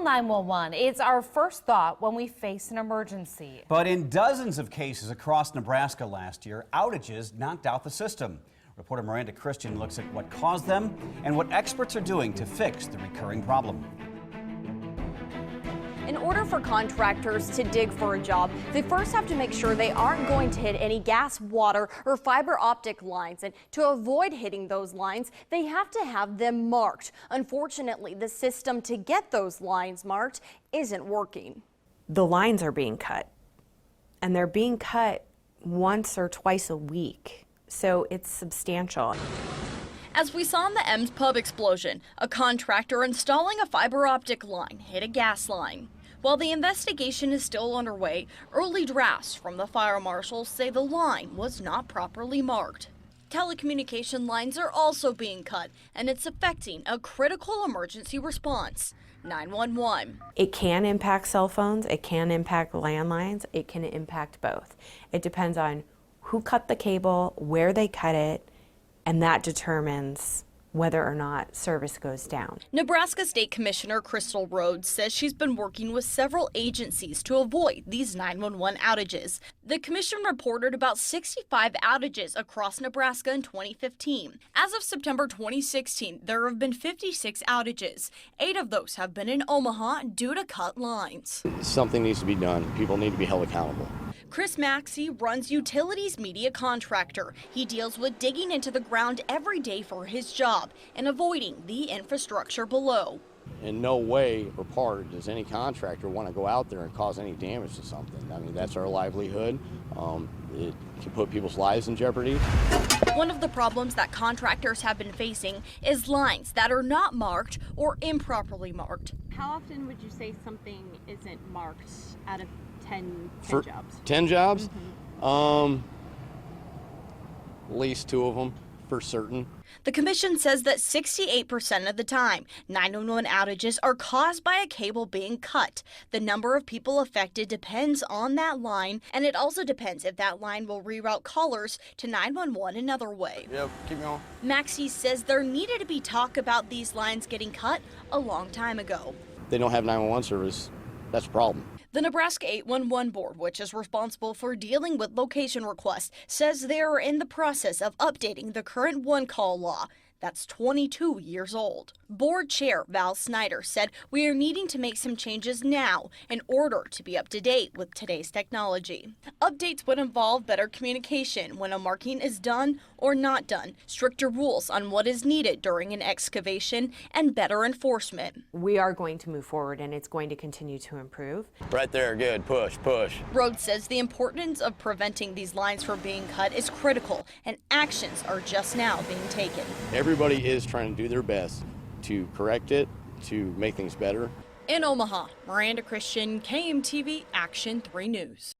Call 911. It's our first thought when we face an emergency. But in dozens of cases across Nebraska last year, outages knocked out the system. Reporter Miranda Christian looks at what caused them and what experts are doing to fix the recurring problem. In order for contractors to dig for a job, they first have to make sure they aren't going to hit any gas, water, or fiber optic lines. And to avoid hitting those lines, they have to have them marked. Unfortunately, the system to get those lines marked isn't working. The lines are being cut, and they're being cut once or twice a week, so it's substantial. As we saw in the M's Pub explosion, a contractor installing a fiber optic line hit a gas line. While the investigation is still underway, early drafts from the fire marshals say the line was not properly marked. Telecommunication lines are also being cut, and it's affecting a critical emergency response. 911. It can impact cell phones, it can impact landlines, it can impact both. It depends on who cut the cable, where they cut it, and that determines whether or not service goes down. Nebraska State Commissioner Crystal Rhodes says she's been working with several agencies to avoid these 911 outages. The commission reported about 65 outages across Nebraska in 2015. As of September 2016, there have been 56 outages. 8 of those have been in Omaha due to cut lines. Something needs to be done. People need to be held accountable. Chris Maxey runs Utilities Media Contractor. He deals with digging into the ground every day for his job and avoiding the infrastructure below. In no way or part does any contractor want to go out there and cause any damage to something. I mean, that's our livelihood. It can put people's lives in jeopardy. One of the problems that contractors have been facing is lines that are not marked or improperly marked. How often would you say something isn't marked out of 10 jobs? 10 jobs? At least 2 of them for certain. The commission says that 68% of the time, 911 outages are caused by a cable being cut. The number of people affected depends on that line, and it also depends if that line will reroute callers to 911 another way. Yep, keep going. Maxey says there needed to be talk about these lines getting cut a long time ago. They don't have 911 service. That's a problem. The Nebraska 811 Board, which is responsible for dealing with location requests, says they are in the process of updating the current one-call law. That's 22 years old. Board Chair Val Snyder said we are needing to make some changes now in order to be up to date with today's technology. Updates would involve better communication when a marking is done or not done, stricter rules on what is needed during an excavation, and better enforcement. We are going to move forward, and it's going to continue to improve. Right there, good. Push, push. Rhodes says the importance of preventing these lines from being cut is critical, and actions are just now being taken. Everybody is trying to do their best to correct it, to make things better. In Omaha, Miranda Christian, KMTV Action 3 News.